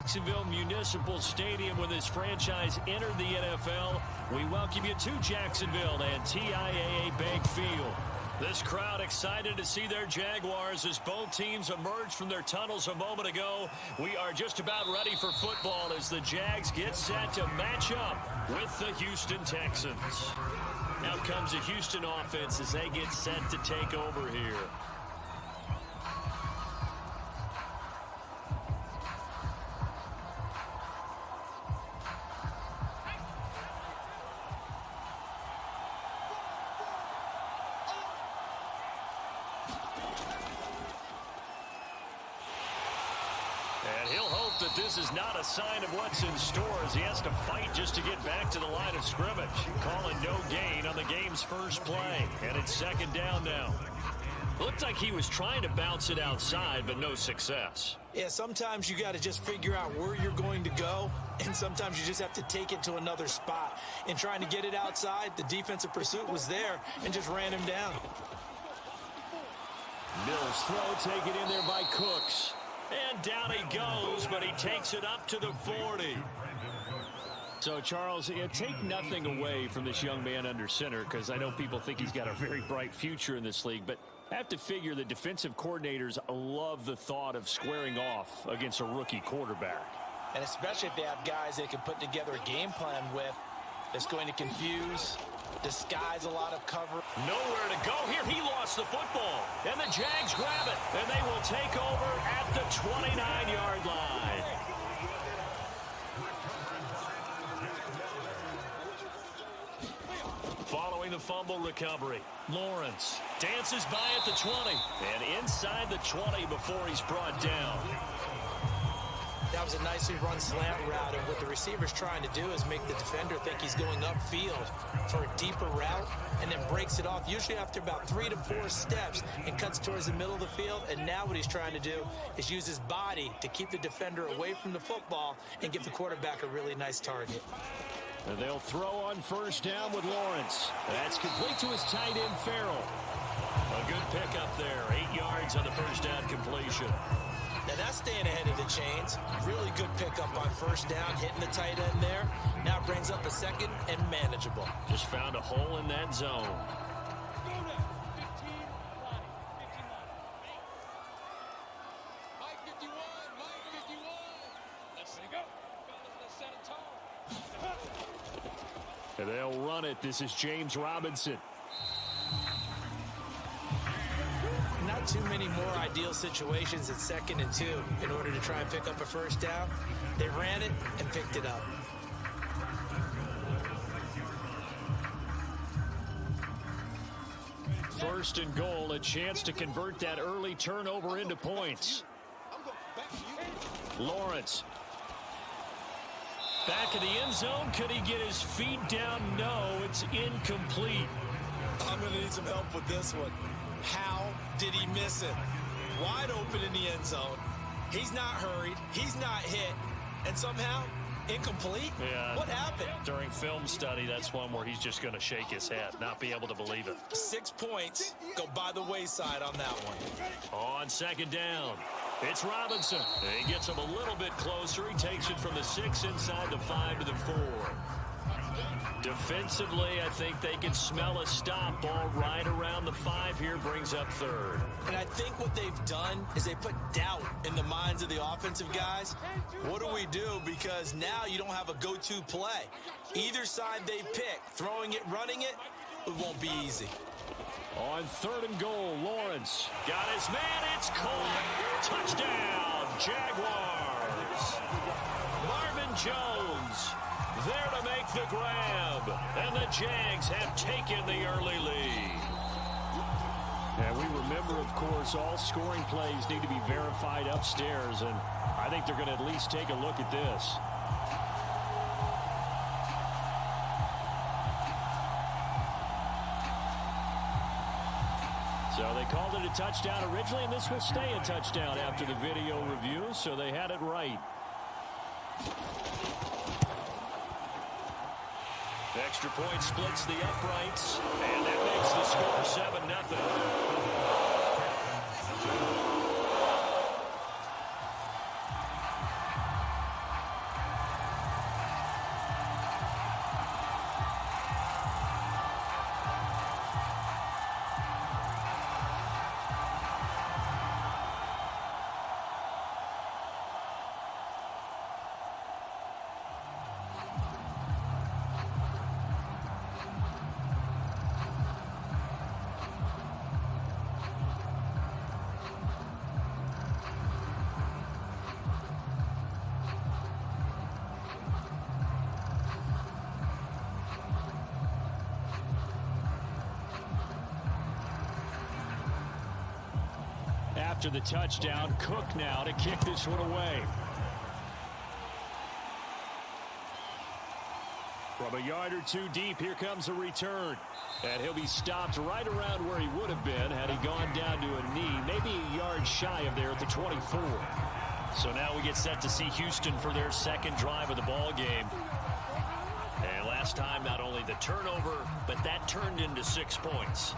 Jacksonville Municipal Stadium when this franchise entered the NFL. We welcome you to Jacksonville and TIAA Bank Field. This crowd excited to see their Jaguars as both teams emerged from their tunnels a moment ago. We are just about ready for football as the Jags get set to match up with the Houston Texans. Out comes the Houston offense as they get set to take over here. And he'll hope that this is not a sign of what's in store as he has to fight just to get back to the line of scrimmage. Calling no gain on the game's first play. And it's second down now. Looked like he was trying to bounce it outside, but no success. Yeah, sometimes you got to just figure out where you're going to go, and sometimes you just have to take it to another spot. In trying to get it outside, the defensive pursuit was there and just ran him down. Mills throw taken in there by Cooks. And down he goes, but he takes it up to the 40. So, Charles, take nothing away from this young man under center, because I know people think he's got a very bright future in this league, but I have to figure the defensive coordinators love the thought of squaring off against a rookie quarterback. And especially if they have guys they can put together a game plan with that's going to confuse, disguise a lot of cover. Nowhere to go here. He lost the football. And the Jags grab it. And they will take over at the 29-yard line. Following the fumble recovery, Lawrence dances by at the 20. And inside the 20 before he's brought down. That was a nicely run slant route, and what the receiver's trying to do is make the defender think he's going upfield for a deeper route, and then breaks it off, usually after about 3 to 4 steps, and cuts towards the middle of the field. And now what he's trying to do is use his body to keep the defender away from the football and give the quarterback a really nice target. And they'll throw on first down with Lawrence. That's complete to his tight end, Farrell. A good pickup there, 8 yards on the first down completion. Now that's staying ahead of the chains. Really good pickup on first down, hitting the tight end there. Now brings up a second and manageable. Just found a hole in that zone. And they'll run it. This is James Robinson. Not too many more ideal situations at 2nd and 2 in order to try and pick up a first down. They ran it and picked it up. First and goal, a chance to convert that early turnover into points. Lawrence. Back in the end zone. Could he get his feet down? No, it's incomplete. I'm going to need some help with this one. How did he miss it? Wide open in the end zone. He's not hurried. He's not hit. And somehow, incomplete? Yeah. What happened? During film study, that's one where he's just going to shake his head, not be able to believe it. 6 points go by the wayside on that one. On second down, it's Robinson. He gets him a little bit closer. He takes it from the 6 inside the 5 to the 4. Defensively, I think they can smell a stop. Ball right around the 5 here, brings up 3rd. And I think what they've done is they put doubt in the minds of the offensive guys. What do we do? Because now you don't have a go-to play. Either side they pick, throwing it, running it, it won't be easy. On 3rd and goal, Lawrence got his man. It's caught. Touchdown, Jaguars. Marvin Jones there to make the grab, and the Jags have taken the early lead. And we remember, of course, all scoring plays need to be verified upstairs, and I think they're going to at least take a look at this. So they called it a touchdown originally, and this will stay a touchdown after the video review, so they had it right. Extra point splits the uprights, and that makes the score 7-0. After the touchdown, Cook now to kick this one away. From a yard or two deep, here comes a return. And he'll be stopped right around where he would have been had he gone down to a knee, maybe a yard shy of there at the 24. So now we get set to see Houston for their second drive of the ball game. And last time, not only the turnover, but that turned into 6 points.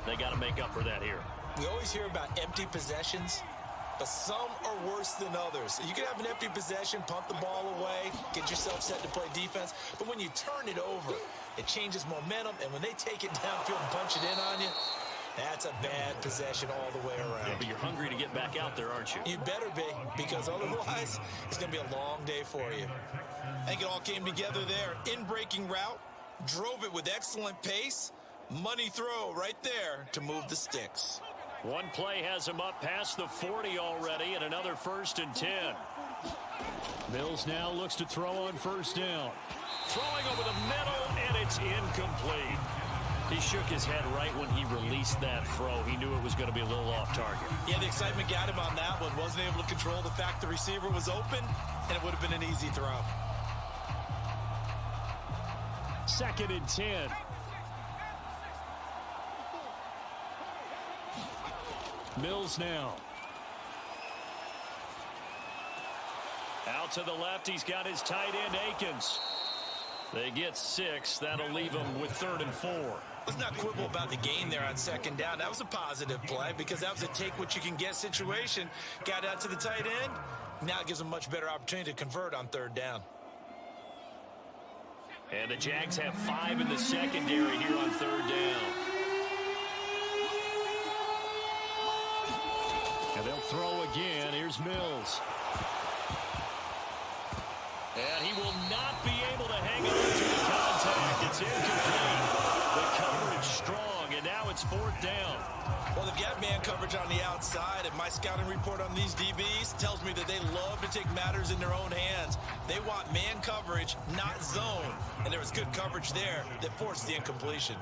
They got to make up for that here. We always hear about empty possessions, but some are worse than others. You can have an empty possession, punt the ball away, get yourself set to play defense, but when you turn it over, it changes momentum, and when they take it downfield and punch it in on you, that's a bad possession all the way around. Yeah, but you're hungry to get back out there, aren't you? You better be, because otherwise, it's going to be a long day for you. I think it all came together there. In-breaking route, drove it with excellent pace, money throw right there to move the sticks. One play has him up past the 40 already, and another 1st and 10. Mills now looks to throw on 1st down. Throwing over the middle, and it's incomplete. He shook his head right when he released that throw. He knew it was going to be a little off target. Yeah, the excitement got him on that one. Wasn't able to control the fact the receiver was open, and it would have been an easy throw. 2nd and 10. Mills now. Out to the left, he's got his tight end, Akins. They get 6. That'll leave them with 3rd and 4. Let's not quibble about the gain there on 2nd down. That was a positive play because that was a take-what-you-can-get situation. Got out to the tight end. Now it gives them a much better opportunity to convert on 3rd down. And the Jags have 5 in the secondary here on 3rd down. And they'll throw again. Here's Mills. And he will not be able to hang on to the contact. It's incomplete. The coverage strong, and now it's 4th down. Well, they've got man coverage on the outside, and my scouting report on these DBs tells me that they love to take matters in their own hands. They want man coverage, not zone. And there was good coverage there that forced the incompletion.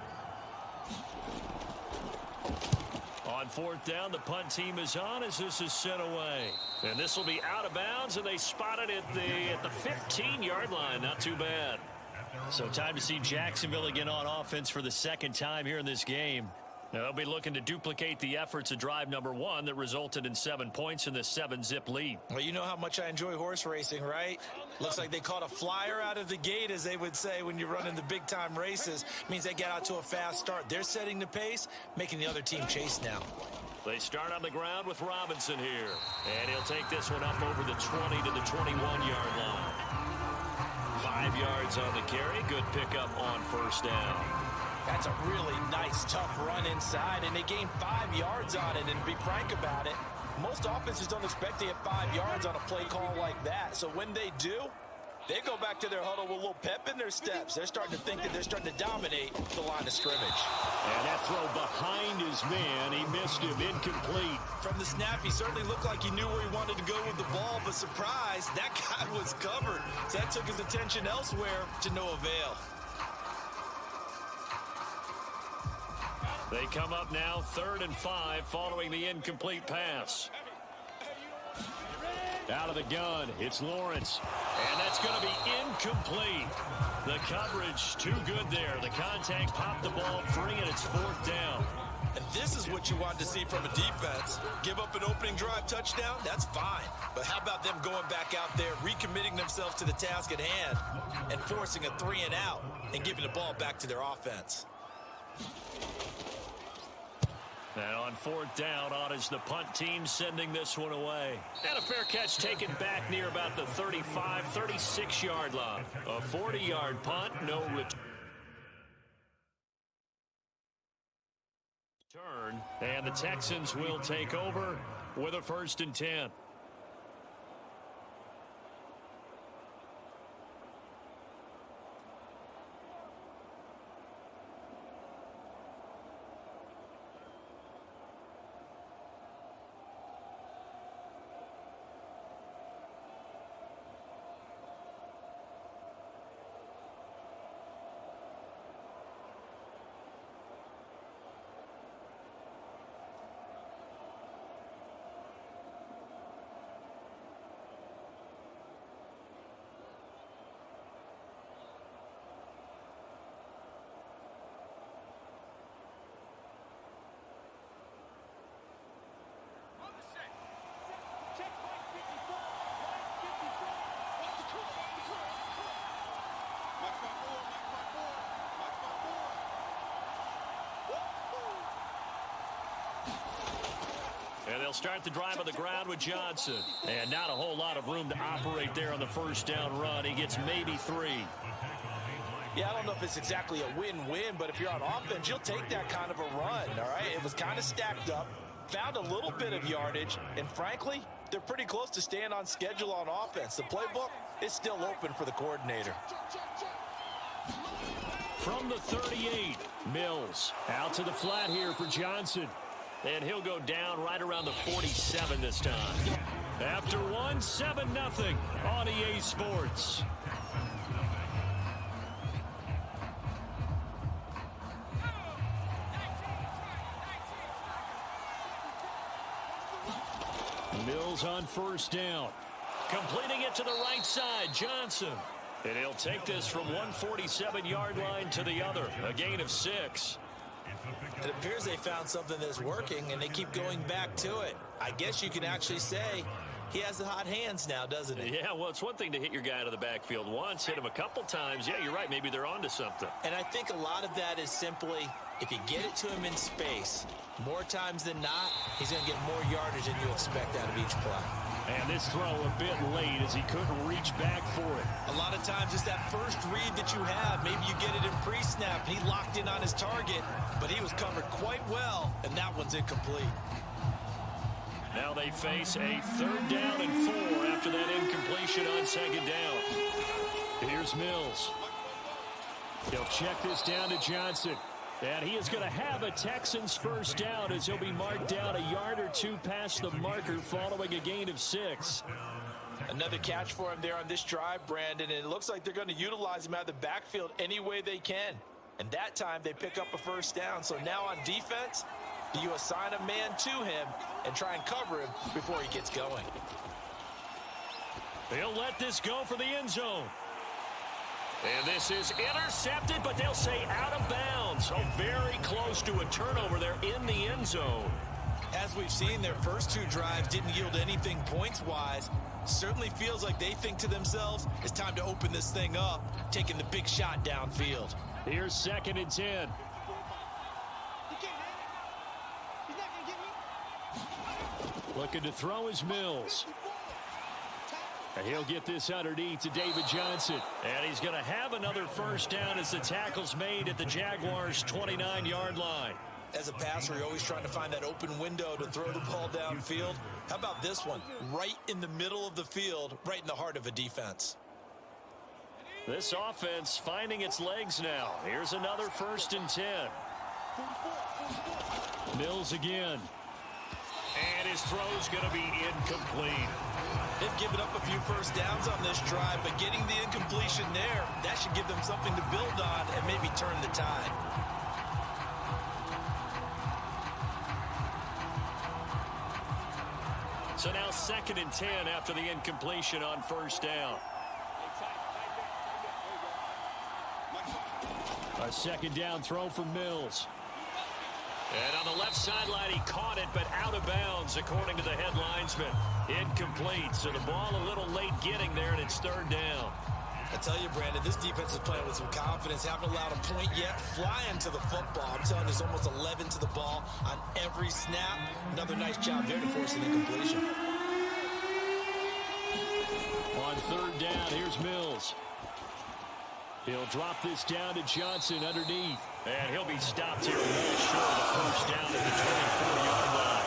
On 4th down, the punt team is on as this is sent away. And this will be out of bounds, and they spot it at the 15-yard line. Not too bad. So time to see Jacksonville again on offense for the 2nd time here in this game. Now, they'll be looking to duplicate the efforts of drive number 1 that resulted in 7 points in the 7-zip lead. Well, you know how much I enjoy horse racing, right? Looks like they caught a flyer out of the gate, as they would say when you're running the big-time races. Means they get out to a fast start. They're setting the pace, making the other team chase now. They start on the ground with Robinson here. And he'll take this one up over the 20 to the 21-yard line. 5 yards on the carry. Good pickup on 1st down. That's a really nice, tough run inside, and they gained 5 yards on it. And to be frank about it, most offenses don't expect to get 5 yards on a play call like that. So when they do, they go back to their huddle with a little pep in their steps. They're starting to think that they're starting to dominate the line of scrimmage. And that throw behind his man, he missed him, incomplete. From the snap, he certainly looked like he knew where he wanted to go with the ball, but surprise, that guy was covered. So that took his attention elsewhere to no avail. They come up now 3rd and 5 following the incomplete pass. Out of the gun, it's Lawrence. And that's going to be incomplete. The coverage too good there. The contact popped the ball free, and it's 4th down. And this is what you want to see from a defense. Give up an opening drive touchdown, that's fine. But how about them going back out there, recommitting themselves to the task at hand, and forcing a 3 and out, and giving the ball back to their offense. Now on 4th down, on is the punt team sending this one away. And a fair catch taken back near about the 35, 36-yard line. A 40-yard punt, no return. And the Texans will take over with a 1st and 10. And they'll start the drive on the ground with Johnson. And not a whole lot of room to operate there on the first down run. He gets maybe 3. Yeah, I don't know if it's exactly a win-win, but if you're on offense, you'll take that kind of a run, all right? It was kind of stacked up, found a little bit of yardage, and frankly, they're pretty close to staying on schedule on offense. The playbook is still open for the coordinator. From the 38, Mills out to the flat here for Johnson. And he'll go down right around the 47 this time. After one, 7-0 on EA Sports. Mills on first down. Completing it to the right side, Johnson. And he'll take this from 147-yard line to the other. A gain of 6. It appears they found something that's working, and they keep going back to it. I guess you can actually say he has the hot hands now, doesn't he? Yeah, well, it's one thing to hit your guy out of the backfield once, hit him a couple times. Yeah, you're right. Maybe they're onto something. And I think a lot of that is simply if you get it to him in space, more times than not, he's going to get more yardage than you expect out of each play. And this throw a bit late as he couldn't reach back for it. A lot of times it's that first read that you have. Maybe you get it in pre-snap, and he locked in on his target, but he was covered quite well, and that one's incomplete. Now they face a 3rd down and 4 after that incompletion on 2nd down. Here's Mills. He'll check this down to Johnson. And he is going to have a Texans first down as he'll be marked down a yard or 2 past the marker following a gain of 6. Another catch for him there on this drive, Brandon, and it looks like they're going to utilize him out of the backfield any way they can. And that time they pick up a first down. So now on defense, do you assign a man to him and try and cover him before he gets going? He'll let this go for the end zone. And this is intercepted, but they'll say out of bounds. So very close to a turnover there in the end zone. As we've seen, their first 2 drives didn't yield anything points-wise. Certainly feels like they think to themselves, it's time to open this thing up, taking the big shot downfield. Here's 2nd and 10. Looking to throw his Mills. And he'll get this underneath to David Johnson. And he's going to have another first down as the tackle's made at the Jaguars' 29-yard line. As a passer, you're always trying to find that open window to throw the ball downfield. How about this one? Right in the middle of the field, right in the heart of a defense. This offense finding its legs now. Here's another 1st and 10. Mills again. And his throw's going to be incomplete. They've given up a few first downs on this drive, but getting the incompletion there, that should give them something to build on and maybe turn the tide. So now 2nd and 10 after the incompletion on first down. A 2nd down throw for Mills. And on the left sideline, he caught it, but out of bounds, according to the head linesman. Incomplete, so the ball a little late getting there, and it's 3rd down. I tell you, Brandon, this defense is playing with some confidence. Haven't allowed a point yet. Flying to the football. I'm telling you, there's almost 11 to the ball on every snap. Another nice job there to force an incompletion. On 3rd down, here's Mills. He'll drop this down to Johnson underneath. And he'll be stopped here well short of the first down at the 24-yard line.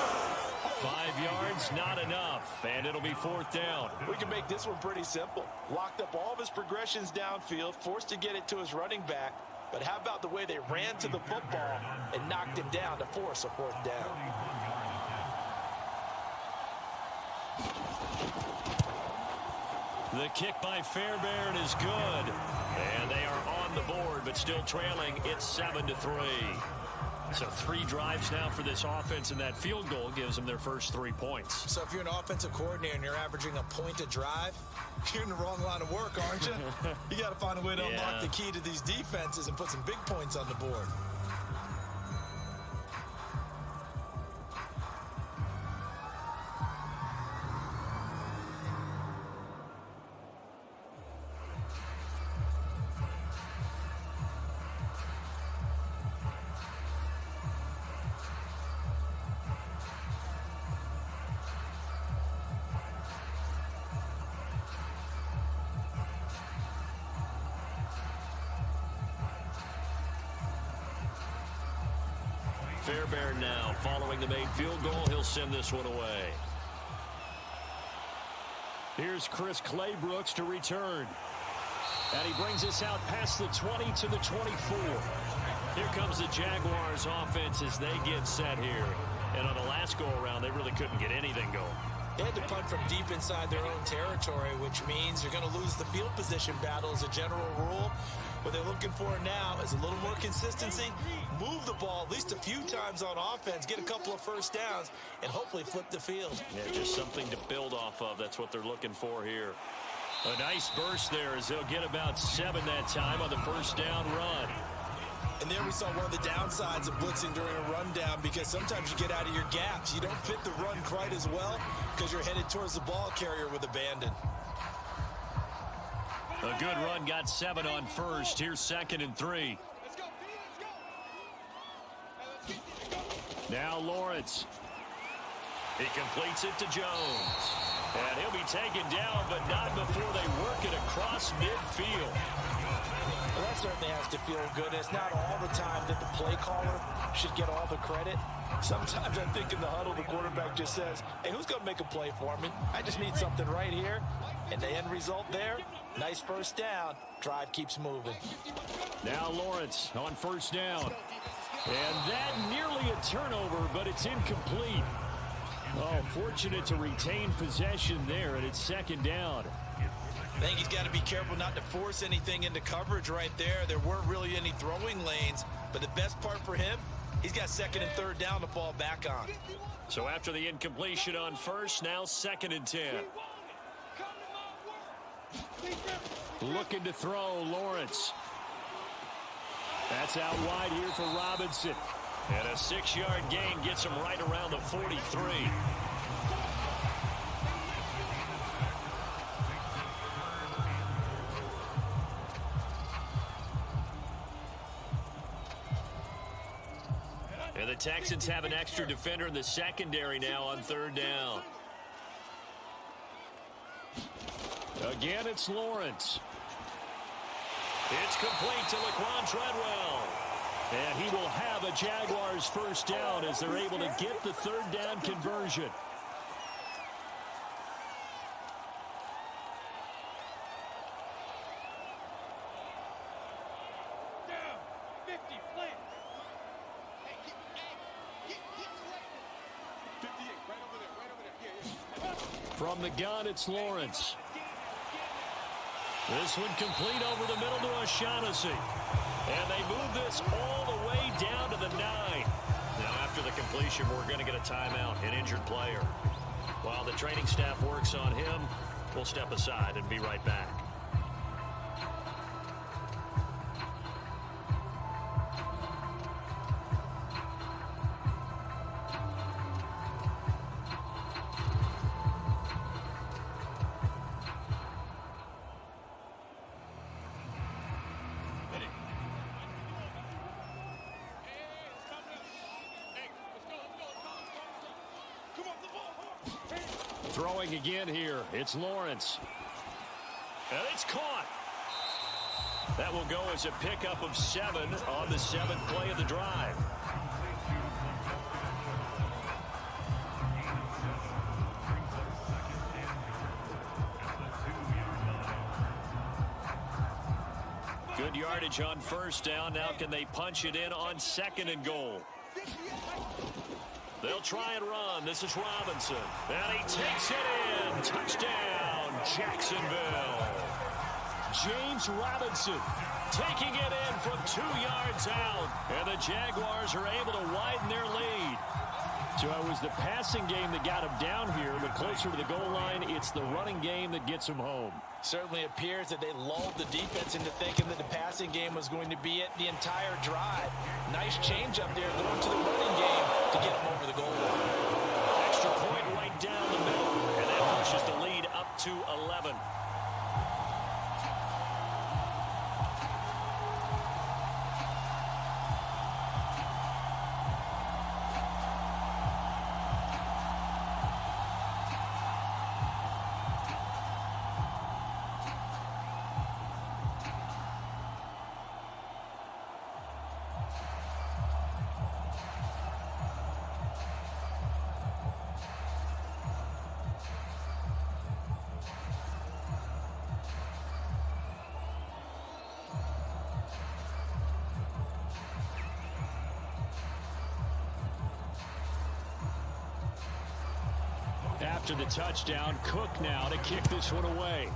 5 yards, not enough, and it'll be 4th down. We can make this one pretty simple. Locked up all of his progressions downfield, forced to get it to his running back. But how about the way they ran to the football and knocked him down to force a 4th down? The kick by Fairbairn is good. And they are on the board, but still trailing. It's 7-3. So 3 drives now for this offense, and that field goal gives them their first 3 points. So if you're an offensive coordinator and you're averaging a point a drive, you're in the wrong line of work, aren't you? You got to find a way to unlock the key to these defenses and put some big points on the board. Fairbairn now. Following the made field goal, he'll send this one away. Here's Chris Claybrooks to return. And he brings us out past the 20 to the 24. Here comes the Jaguars offense as they get set here. And on the last go-around, they really couldn't get anything going. They had to punt from deep inside their own territory, which means you're going to lose the field position battle as a general rule. What they're looking for now is a little more consistency, move the ball at least a few times on offense, get a couple of first downs, and hopefully flip the field. Yeah, just something to build off of. That's what they're looking for here. A nice burst there as they'll get about 7 that time on the first down run. And there we saw one of the downsides of blitzing during a rundown, because sometimes you get out of your gaps. You don't fit the run quite as well because you're headed towards the ball carrier with abandon. A good run, got 7 on first. Here's 2nd and 3. Now Lawrence. He completes it to Jones. And he'll be taken down, but not before they work it across midfield. Well, that certainly has to feel good. It's not all the time that the play caller should get all the credit. Sometimes I think in the huddle, the quarterback just says, hey, who's going to make a play for me? I just need something right here. And the end result there, nice first down. Drive keeps moving. Now Lawrence on first down. And that nearly a turnover, but it's incomplete. Oh, fortunate to retain possession there, and it's 2nd down. I think he's got to be careful not to force anything into coverage right there. There weren't really any throwing lanes, but the best part for him, he's got 2nd and 3rd down to fall back on. So after the incompletion on first, now 2nd and 10. Looking to throw, Lawrence. That's out wide here for Robinson. And a 6-yard gain gets him right around the 43. And the Texans have an extra defender in the secondary now on 3rd down. Again, it's Lawrence. It's complete to Laquan Treadwell. And he will have a Jaguars first down as they're able to get the 3rd down conversion. From the gun, it's Lawrence. This one complete over the middle to O'Shaughnessy. And they move this all the way down to the 9. Now, after the completion, we're going to get a timeout, an injured player. While the training staff works on him, we'll step aside and be right back. Throwing again here. It's Lawrence. And it's caught. That will go as a pickup of 7 on the 7th play of the drive. Good yardage on first down. Now can they punch it in on 2nd and goal? They'll try and run. This is Robinson. And he takes it in. Touchdown, Jacksonville. James Robinson taking it in from 2 yards out. And the Jaguars are able to widen their lead. So it was the passing game that got him down here, but closer to the goal line, it's the running game that gets him home. Certainly appears that they lulled the defense into thinking that the passing game was going to be it the entire drive. Nice change up there going to the running game to get him over the goal line. Extra point right down the middle, and that pushes the lead up to 11. after the touchdown. Cook now to kick this one away.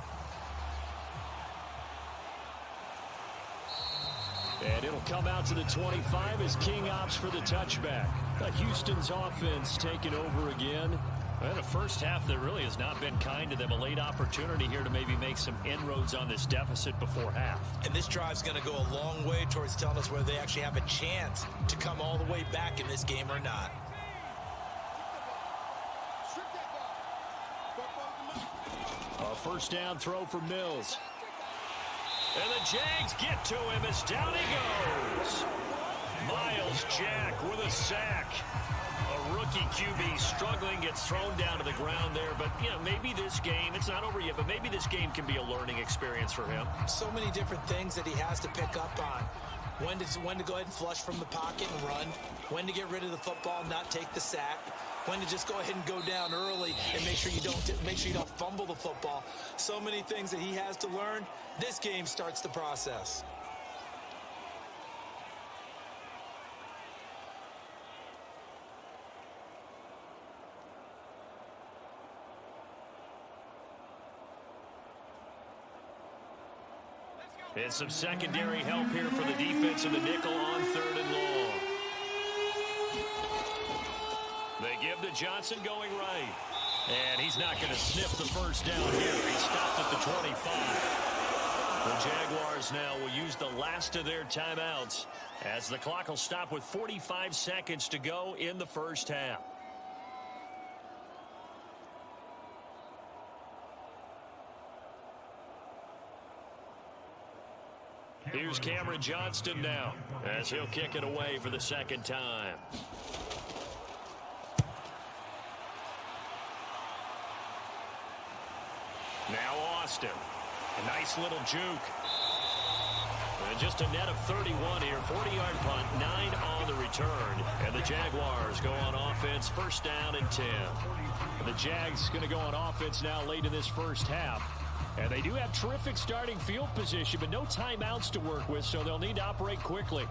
And it'll come out to the 25 as King opts for the touchback. Houston's offense taking over again. And a first half that really has not been kind to them. A late opportunity here to maybe make some inroads on this deficit before half. And this drive's going to go a long way towards telling us whether they actually have a chance to come all the way back in this game or not. A first down throw for Mills. And the Jags get to him as down he goes. Miles Jack with a sack. A rookie QB struggling, gets thrown down to the ground there. But, you know, maybe this game, it's not over yet, but maybe this game can be a learning experience for him. So many different things that he has to pick up on. When to go ahead and flush from the pocket and run. When to get rid of the football and not take the sack. When to just go ahead and go down early and make sure you don't fumble the football. So many things that he has to learn. This game starts the process. And some secondary help here for the defense in the nickel on 3rd and long. They give to Johnson going right. And he's not going to sniff the first down here. He stopped at the 25. The Jaguars now will use the last of their timeouts as the clock will stop with 45 seconds to go in the first half. Here's Cameron Johnston now as he'll kick it away for the second time. Now Austin. A nice little juke. And just a net of 31 here. 40-yard punt, 9 on the return. And the Jaguars go on offense, first down and 10. And the Jags going to go on offense now late in this first half. And they do have terrific starting field position, but no timeouts to work with, so they'll need to operate quickly.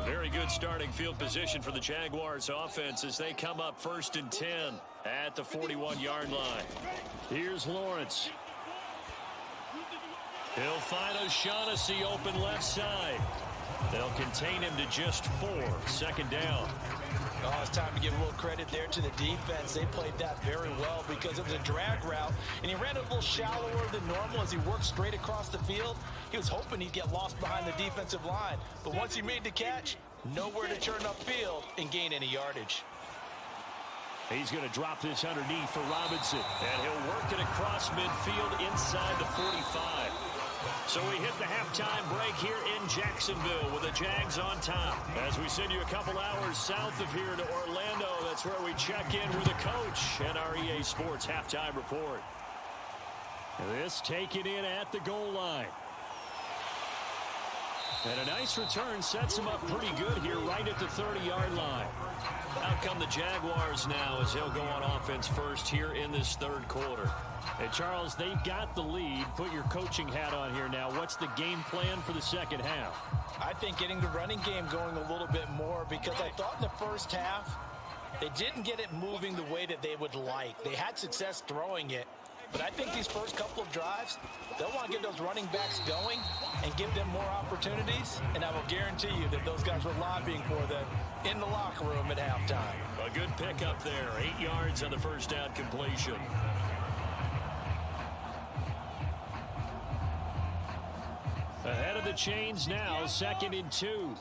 Very good starting field position for the Jaguars offense as they come up first and 10 at the 41-yard line. Here's Lawrence. He'll find O'Shaughnessy open left side. They'll contain him to just 4. Second down. Oh, it's time to give a little credit there to the defense. They played that very well because it was a drag route, and he ran a little shallower than normal as he worked straight across the field. He was hoping he'd get lost behind the defensive line, but once he made the catch, nowhere to turn upfield and gain any yardage. He's going to drop this underneath for Robinson, and he'll work it across midfield inside the 45. So we hit the halftime break here in Jacksonville with the Jags on top. As we send you a couple hours south of here to Orlando, that's where we check in with the coach and our EA Sports halftime report. This taken in at the goal line. And a nice return sets him up pretty good here right at the 30-yard line. Out come the Jaguars now as he'll go on offense first here in this third quarter. And Charles, they've got the lead. Put your coaching hat on here now. What's the game plan for the second half? I think getting the running game going a little bit more because I thought in the first half they didn't get it moving the way that they would like. They had success throwing it. But I think these first couple of drives, they'll want to get those running backs going and give them more opportunities. And I will guarantee you that those guys were lobbying for them in the locker room at halftime. A good pickup there. 8 yards on the first down completion. Ahead of the chains now, 2nd and 2.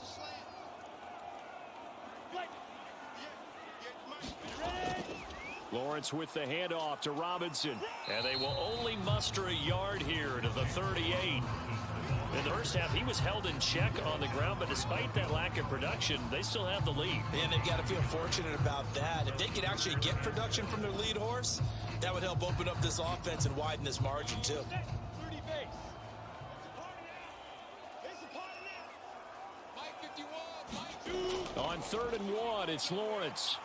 Lawrence with the handoff to Robinson. And they will only muster a yard here to the 38. In the first half, he was held in check on the ground, but despite that lack of production, they still have the lead. And they've got to feel fortunate about that. If they could actually get production from their lead horse, that would help open up this offense and widen this margin, too. On 3rd and 1, it's Lawrence.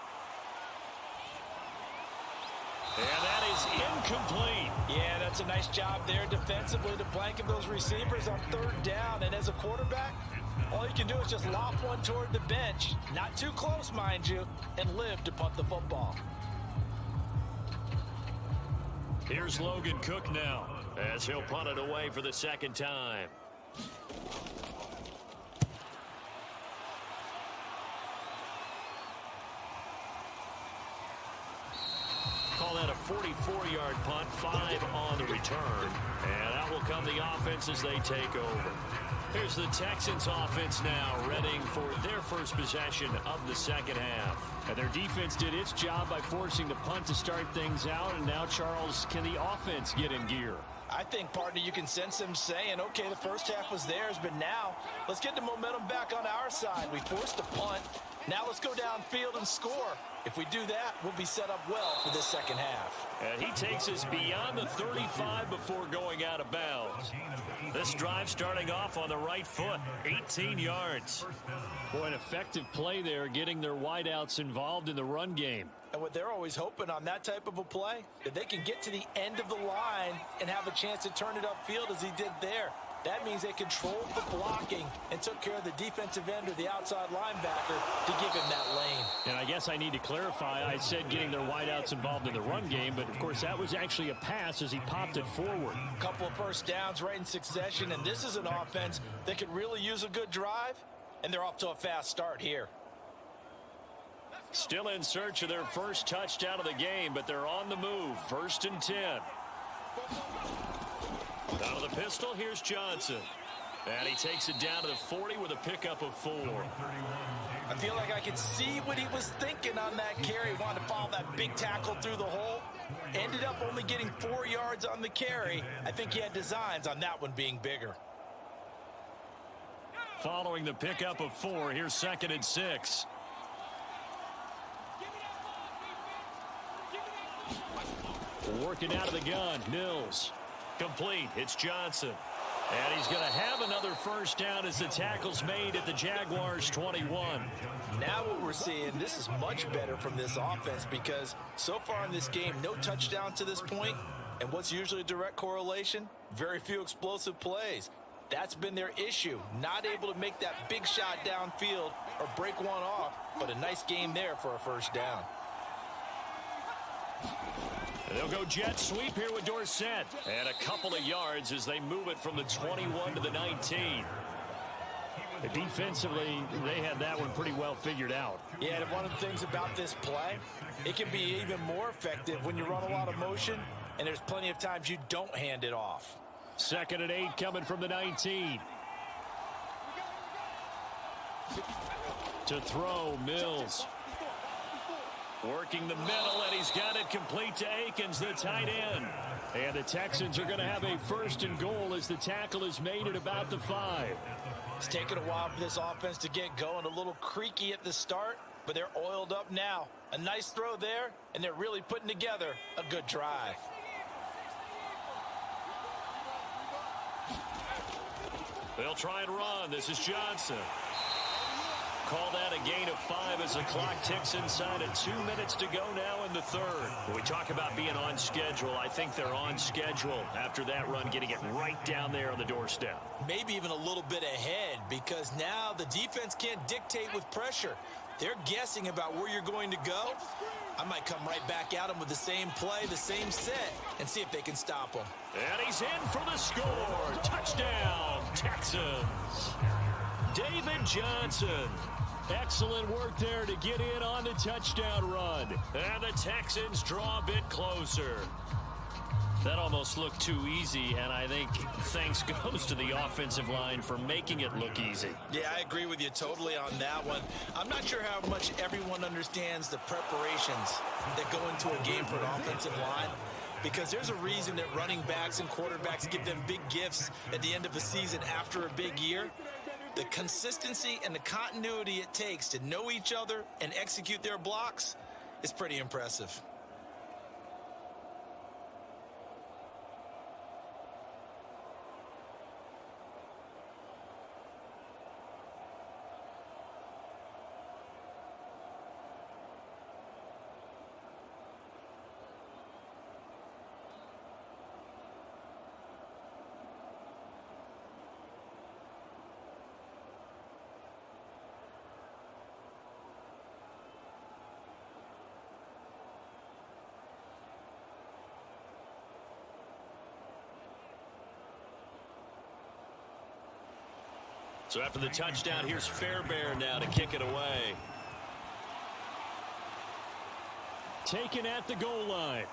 And that is incomplete. Yeah, that's a nice job there defensively to blanket those receivers on 3rd down. And as a quarterback, all you can do is just lob one toward the bench. Not too close, mind you, and live to punt the football. Here's Logan Cook now as he'll punt it away for the second time. Call that a 44-yard punt, 5 on the return. And out will come the offense as they take over. Here's the Texans offense now, readying for their first possession of the second half. And their defense did its job by forcing the punt to start things out. And now, Charles, can the offense get in gear? I think, partner, you can sense them saying, okay, the first half was theirs, but now let's get the momentum back on our side. We forced a punt. Now let's go downfield and score. If we do that, we'll be set up well for this second half. And he takes us beyond the 35 before going out of bounds. This drive starting off on the right foot, 18 yards. Boy, an effective play there, getting their wideouts involved in the run game. And what they're always hoping on that type of a play, that they can get to the end of the line and have a chance to turn it upfield as he did there. That means they controlled the blocking and took care of the defensive end or the outside linebacker to give him that lane. And I guess I need to clarify, I said getting their wideouts involved in the run game, but of course that was actually a pass as he popped it forward. A couple of first downs right in succession, and this is an offense that could really use a good drive, and they're off to a fast start here. Still in search of their first touchdown of the game, but they're on the move. 1st and 10. Out of the pistol, here's Johnson. And he takes it down to the 40 with a pickup of 4. I feel like I could see what he was thinking on that carry. Wanted to follow that big tackle through the hole. Ended up only getting 4 yards on the carry. I think he had designs on that one being bigger. Following the pickup of 4, here's 2nd and 6. Working out of the gun, Mills. Complete. It's Johnson. And he's going to have another first down as the tackle's made at the Jaguars 21. Now what we're seeing, this is much better from this offense because so far in this game, no touchdown to this point. And what's usually a direct correlation? Very few explosive plays. That's been their issue. Not able to make that big shot downfield or break one off, but a nice game there for a first down. They'll go jet sweep here with Dorsett. And a couple of yards as they move it from the 21 to the 19. Defensively, they had that one pretty well figured out. Yeah, and one of the things about this play, it can be even more effective when you run a lot of motion, and there's plenty of times you don't hand it off. 2nd and 8 coming from the 19. To throw, Mills. Working the middle, and he's got it complete to Akins, the tight end. And the Texans are going to have a 1st and goal as the tackle is made at about the 5. It's taken a while for this offense to get going. A little creaky at the start, but they're oiled up now. A nice throw there, and they're really putting together a good drive. They'll try and run. This is Johnson. Call that a gain of 5 as the clock ticks inside at 2 minutes to go now in the 3rd. When we talk about being on schedule, I think they're on schedule after that run, getting it right down there on the doorstep. Maybe even a little bit ahead because now the defense can't dictate with pressure. They're guessing about where you're going to go. I might come right back at them with the same play, the same set, and see if they can stop them. And he's in for the score. Touchdown, Texans. David Johnson. Excellent work there to get in on the touchdown run. And the Texans draw a bit closer. That almost looked too easy, and I think thanks goes to the offensive line for making it look easy. Yeah, I agree with you totally on that one. I'm not sure how much everyone understands the preparations that go into a game for an offensive line, because there's a reason that running backs and quarterbacks give them big gifts at the end of the season after a big year. The consistency and the continuity it takes to know each other and execute their blocks is pretty impressive. So after the touchdown, here's Fairbairn now to kick it away. Taken at the goal line.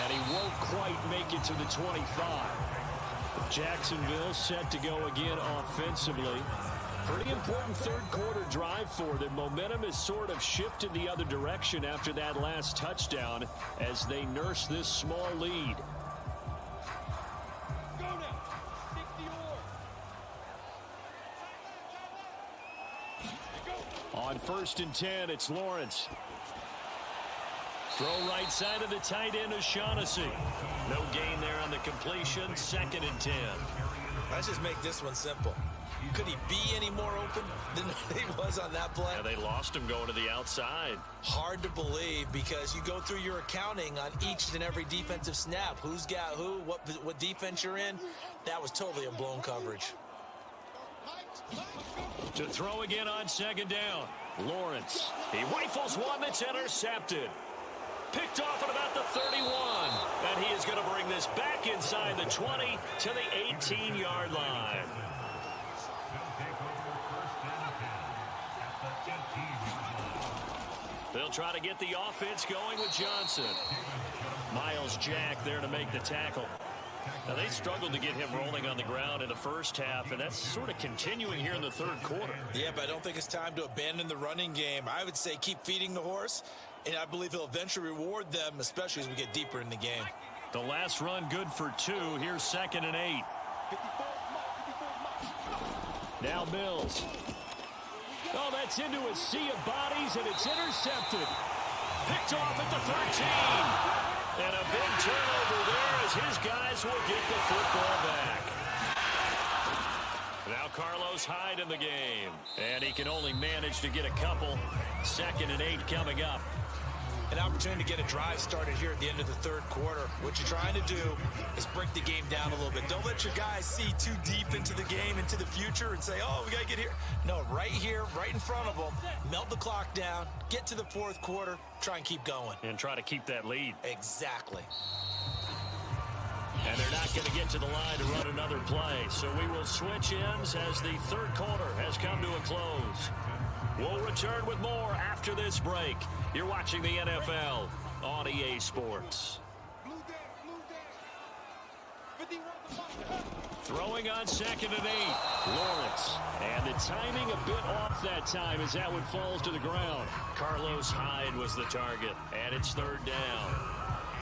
And he won't quite make it to the 25. Jacksonville set to go again offensively. Pretty important third quarter drive for them. Momentum has sort of shifted the other direction after that last touchdown as they nurse this small lead. On 1st and 10, it's Lawrence. Throw right side of the tight end, O'Shaughnessy. No gain there on the completion. 2nd and 10. Let's just make this one simple. Could he be any more open than he was on that play? Yeah, they lost him going to the outside. Hard to believe because you go through your accounting on each and every defensive snap. Who's got who, what defense you're in. That was totally a blown coverage. To throw again on 2nd down. Lawrence. He rifles one that's intercepted. Picked off at about the 31. And he is going to bring this back inside the 20 to the 18-yard line. They'll try to get the offense going with Johnson. Miles Jack there to make the tackle. Now, they struggled to get him rolling on the ground in the first half, and that's sort of continuing here in the third quarter. Yeah, but I don't think it's time to abandon the running game. I would say keep feeding the horse, and I believe he'll eventually reward them, especially as we get deeper in the game. The last run good for 2. Here's 2nd and 8. Now Mills. Oh, that's into a sea of bodies, and it's intercepted. Picked off at the 13. And a big turnover there as his guys will get the football back. Now Carlos Hyde in the game. And he can only manage to get a couple. 2nd and 8 coming up. An opportunity to get a drive started here at the end of the third quarter. What you're trying to do is break the game down a little bit. Don't let your guys see too deep into the game, into the future, and say, oh, we got to get here. No, right here, right in front of them. Melt the clock down, get to the fourth quarter, try and keep going. And try to keep that lead. Exactly. And they're not going to get to the line to run another play. So we will switch ends as the third quarter has come to a close. We'll return with more after this break. You're watching the NFL on EA Sports. Throwing on 2nd and 8. Lawrence. And the timing a bit off that time as that one falls to the ground. Carlos Hyde was the target. And it's 3rd down.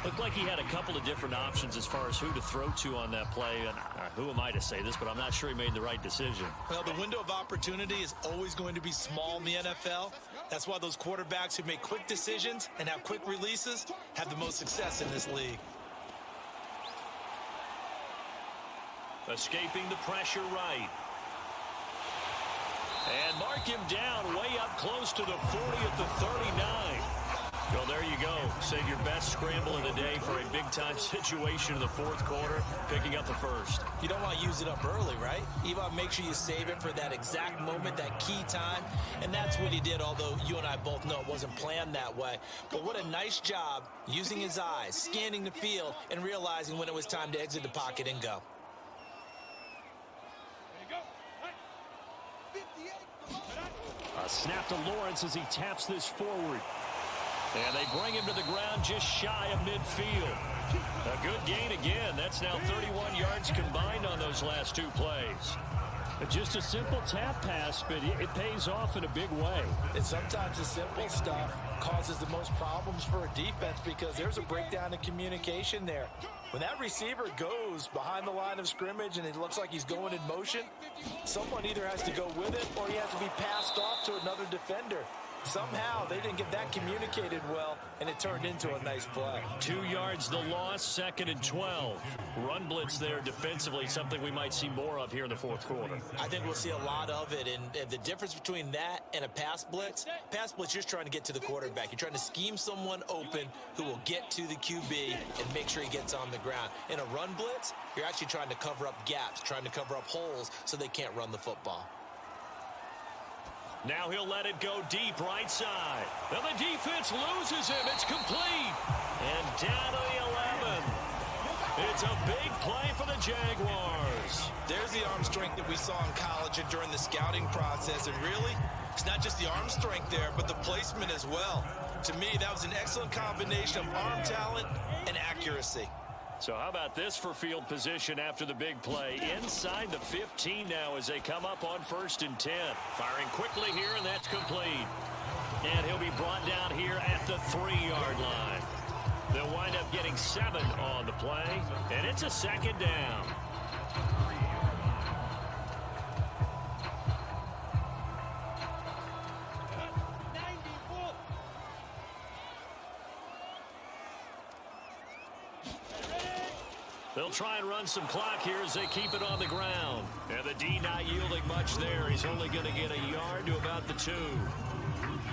Looked like he had a couple of different options as far as who to throw to on that play. And who am I to say this, but I'm not sure he made the right decision. Well, the window of opportunity is always going to be small in the NFL. That's why those quarterbacks who make quick decisions and have quick releases have the most success in this league. Escaping the pressure right. And mark him down way up close to the 40 at the 39. Well, there you go. Save your best scramble of the day for a big-time situation in the fourth quarter, picking up the first. You don't want to use it up early, right? You want to make sure you save it for that exact moment, that key time, and that's what he did, although you and I both know it wasn't planned that way. But what a nice job using his eyes, scanning the field, and realizing when it was time to exit the pocket and go. A snap to Lawrence as he taps this forward. And they bring him to the ground just shy of midfield. A good gain again. That's now 31 yards combined on those last 2 plays. Just a simple tap pass, but it pays off in a big way. And sometimes the simple stuff causes the most problems for a defense because there's a breakdown in communication there. When that receiver goes behind the line of scrimmage and it looks like he's going in motion, someone either has to go with it or he has to be passed off to another defender. Somehow they didn't get that communicated well, and it turned into a nice play. 2 yards the loss, 2nd and 12. Run blitz there defensively, something we might see more of here in the fourth quarter. I think we'll see a lot of it, and the difference between that and a pass blitz, you're just trying to get to the quarterback. You're trying to scheme someone open who will get to the QB and make sure he gets on the ground. In a run blitz, you're actually trying to cover up gaps, trying to cover up holes so they can't run the football. Now he'll let it go deep right side. Now the defense loses him. It's complete. And down to the 11. It's a big play for the Jaguars. There's the arm strength that we saw in college and during the scouting process. And really, it's not just the arm strength there, but the placement as well. To me, that was an excellent combination of arm talent and accuracy. So how about this for field position after the big play? Inside the 15 now as they come up on 1st and 10. Firing quickly here, and that's complete. And he'll be brought down here at the 3-yard line. They'll wind up getting 7 on the play, and it's a 2nd down. They'll try and run some clock here as they keep it on the ground. And the D not yielding much there. He's only going to get a yard to about the 2.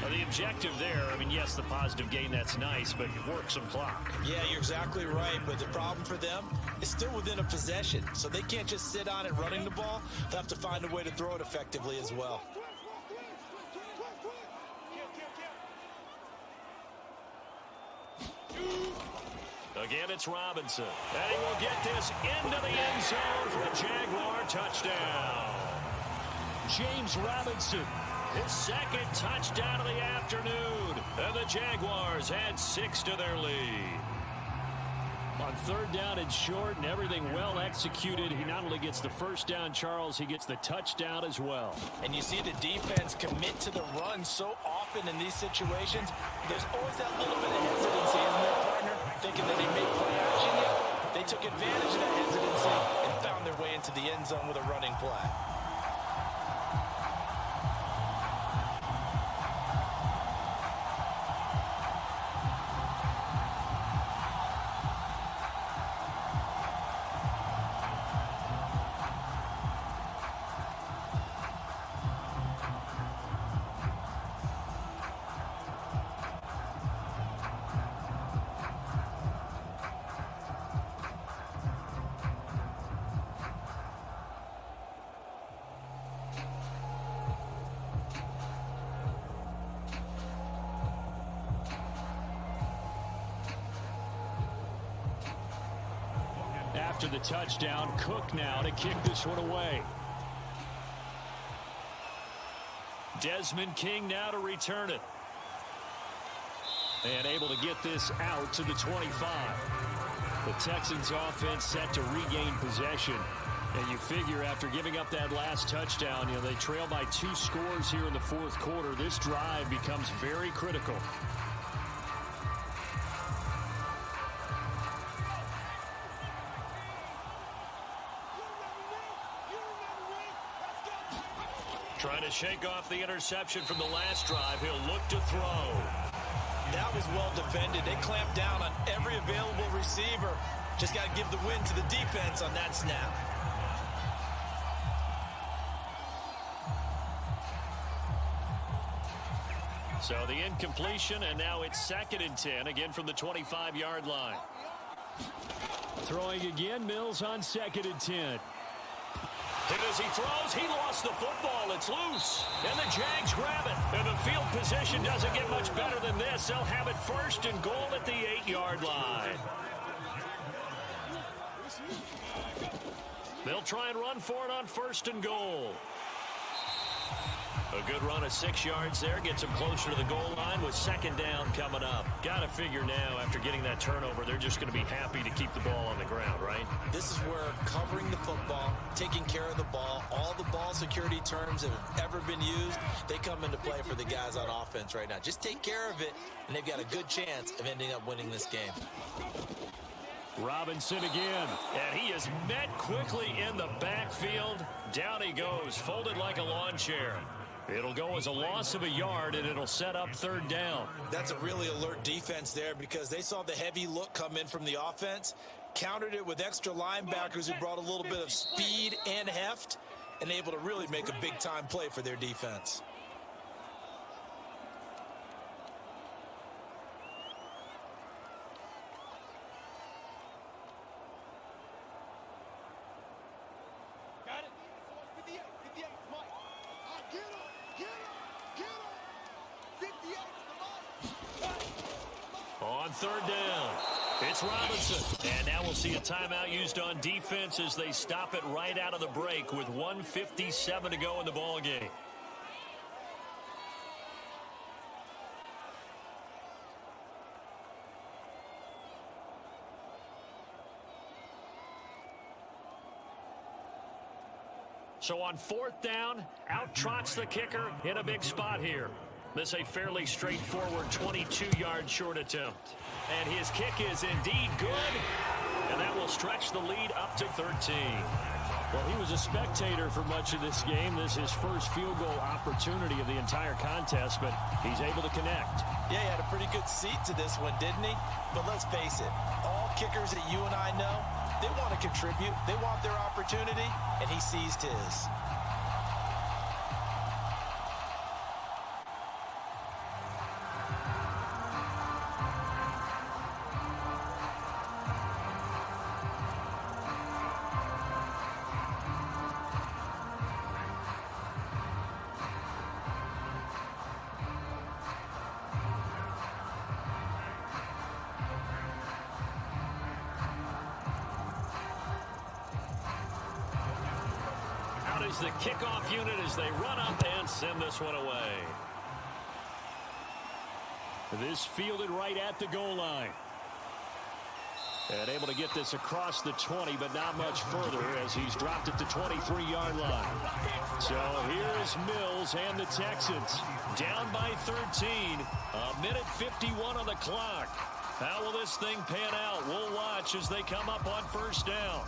The objective there, I mean, yes, the positive gain, that's nice, but work some clock. Yeah, you're exactly right, but the problem for them is still within a possession, so they can't just sit on it running the ball. They'll have to find a way to throw it effectively as well. Again, it's Robinson. And he will get this into the end zone for a Jaguar touchdown. James Robinson, his 2nd touchdown of the afternoon. And the Jaguars add 6 to their lead. On 3rd down and short and everything well executed, he not only gets the 1st down, Charles, he gets the touchdown as well. And you see the defense commit to the run so often in these situations. There's always that little bit of hesitancy, isn't there, partner? Thinking that they may play action yet. They took advantage of that hesitancy and found their way into the end zone with a running play. After the touchdown, Cook now to kick this one away. Desmond King now to return it. And able to get this out to the 25. The Texans offense set to regain possession. And you figure after giving up that last touchdown, they trail by 2 scores here in the 4th quarter. This drive becomes very critical. Trying to shake off the interception from the last drive. He'll look to throw. That was well defended. They clamped down on every available receiver. Just got to give the win to the defense on that snap. So the incompletion, and now it's 2nd and 10, again from the 25-yard line. Throwing again, Mills on 2nd and 10. And as he throws, he lost the football. It's loose. And the Jags grab it. And the field position doesn't get much better than this. They'll have it 1st and goal at the 8-yard line. They'll try and run for it on 1st and goal. A good run of 6 yards there. Gets them closer to the goal line with 2nd down coming up. Got to figure now, after getting that turnover, they're just going to be happy to keep the ball on the ground, right? This is where covering the football, taking care of the ball, all the ball security terms that have ever been used, they come into play for the guys on offense right now. Just take care of it, and they've got a good chance of ending up winning this game. Robinson again, and he is met quickly in the backfield. Down he goes, folded like a lawn chair. It'll go as a loss of a yard, and it'll set up 3rd down. That's a really alert defense there because they saw the heavy look come in from the offense, countered it with extra linebackers who brought a little bit of speed and heft, and able to really make a big-time play for their defense. On 3rd down. It's Robinson. And now we'll see a timeout used on defense as they stop it right out of the break with 1:57 to go in the ballgame. So on 4th down, out trots the kicker in a big spot here. This a fairly straightforward 22-yard short attempt. And his kick is indeed good. And that will stretch the lead up to 13. Well, he was a spectator for much of this game. This is his first field goal opportunity of the entire contest, but he's able to connect. Yeah, he had a pretty good seat to this one, didn't he? But let's face it, all kickers that you and I know, they want to contribute. They want their opportunity, and he seized his. Is the kickoff unit as they run up and send this one away. This fielded right at the goal line. And able to get this across the 20, but not much further as he's dropped it to 23-yard line. So here's Mills and the Texans down by 13. A minute 51 on the clock. How will this thing pan out? We'll watch as they come up on 1st down.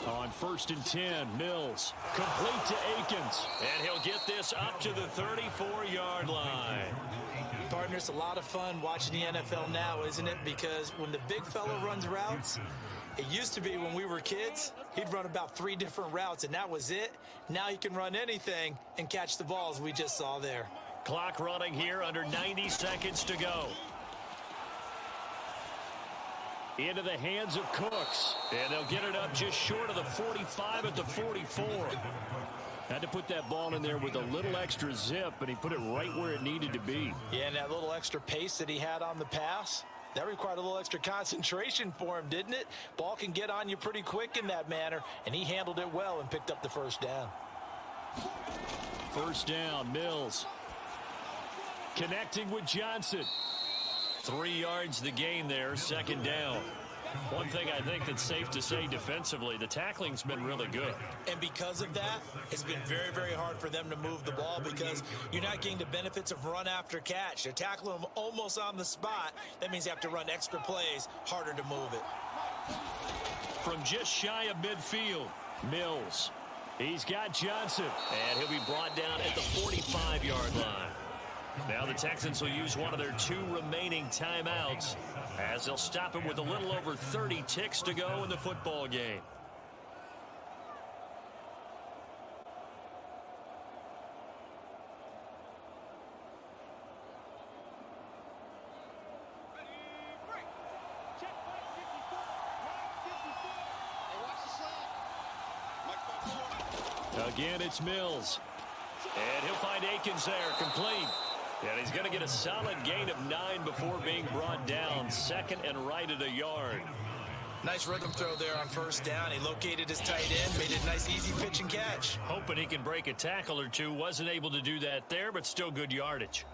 On 1st and 10, Mills complete to Akins. And he'll get this up to the 34-yard line. Partner, it's a lot of fun watching the NFL now, isn't it? Because when the big fella runs routes, it used to be when we were kids, he'd run about 3 different routes, and that was it. Now he can run anything and catch the balls we just saw there. Clock running here, under 90 seconds to go. Into the hands of Cooks. And they'll get it up just short of the 45 at the 44. Had to put that ball in there with a little extra zip, but he put it right where it needed to be. Yeah, and that little extra pace that he had on the pass, that required a little extra concentration for him, didn't it? Ball can get on you pretty quick in that manner, and he handled it well and picked up the 1st down. 1st down, Mills. Connecting with Johnson. 3 yards the gain there, 2nd down. One thing I think that's safe to say defensively, the tackling's been really good. And because of that, it's been very, very hard for them to move the ball because you're not getting the benefits of run after catch. They're tackling them almost on the spot. That means you have to run extra plays, harder to move it. From just shy of midfield, Mills. He's got Johnson, and he'll be brought down at the 45-yard line. Now the Texans will use one of their 2 remaining timeouts as they'll stop him with a little over 30 ticks to go in the football game. Again, it's Mills. And he'll find Akins there, complete. And he's going to get a solid gain of 9 before being brought down. 2nd and right at a yard. Nice rhythm throw there on 1st down. He located his tight end, made it a nice, easy pitch and catch. Hoping he can break a tackle or two. Wasn't able to do that there, but still good yardage.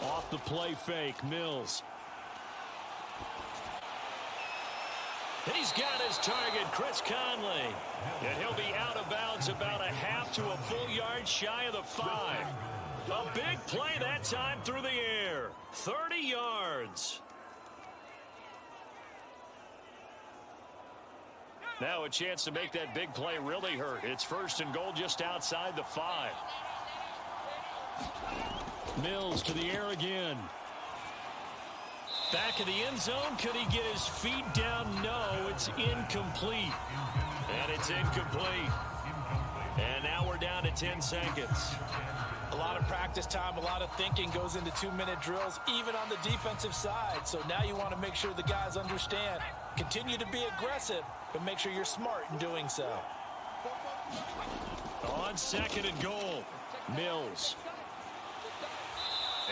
Off the play fake, Mills. He's got his target, Chris Conley. And he'll be out of bounds about a half to a full yard shy of the 5. A big play that time through the air. 30 yards. Now a chance to make that big play really hurt. It's 1st and goal just outside the 5. Mills to the air again. Back of the end zone. Could he get his feet down? No, it's incomplete. And it's incomplete. And now we're down to 10 seconds. A lot of practice time, a lot of thinking goes into 2-minute drills, even on the defensive side. So now you want to make sure the guys understand. Continue to be aggressive, but make sure you're smart in doing so. On 2nd and goal, Mills.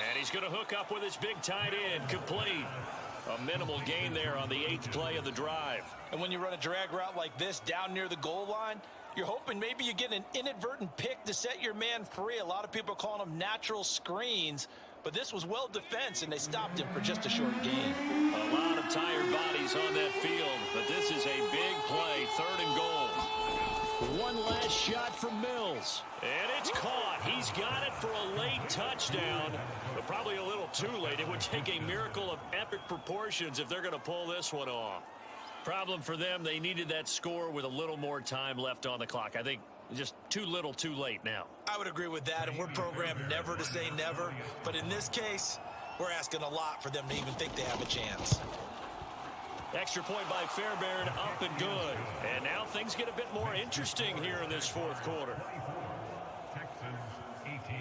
And he's going to hook up with his big tight end, complete. A minimal gain there on the 8th play of the drive. And when you run a drag route like this down near the goal line, you're hoping maybe you get an inadvertent pick to set your man free. A lot of people are calling them natural screens, but this was well defense, and they stopped him for just a short gain. A lot of tired bodies on that field, but this is a big play, 3rd and goal. One last shot from Mills, and it's caught. He's got it for a late touchdown, but probably a little too late. It would take a miracle of epic proportions if they're going to pull this one off. Problem for them, they needed that score with a little more time left on the clock. I think just too little, too late now. I would agree with that, and we're programmed never to say never. But in this case, we're asking a lot for them to even think they have a chance. Extra point by Fairbairn, up and good. And now things get a bit more interesting here in this 4th quarter. Texans 18.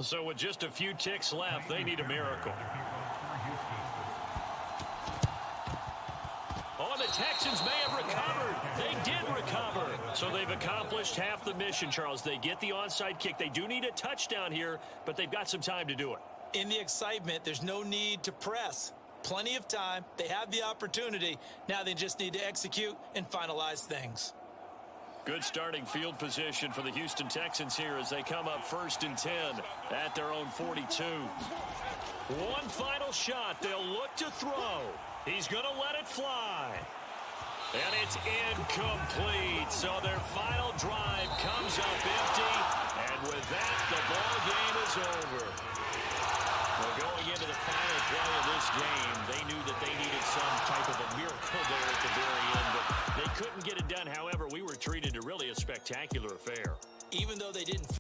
So with just a few ticks left, they need a miracle. Oh, the Texans may have recovered. They did recover. So they've accomplished half the mission, Charles. They get the onside kick. They do need a touchdown here, but they've got some time to do it. In the excitement, there's no need to press. Plenty of time. They have the opportunity. Now they just need to execute and finalize things. Good starting field position for the Houston Texans here as they come up 1st and 10 at their own 42. One final shot. They'll look to throw. He's going to let it fly. And it's incomplete. So their final drive comes up empty. And with that, the ball game is over. Well, going into the final play of this game, they knew that they needed some type of a miracle there at the very end, but they couldn't get it done. However, we were treated to really a spectacular affair. Even though they didn't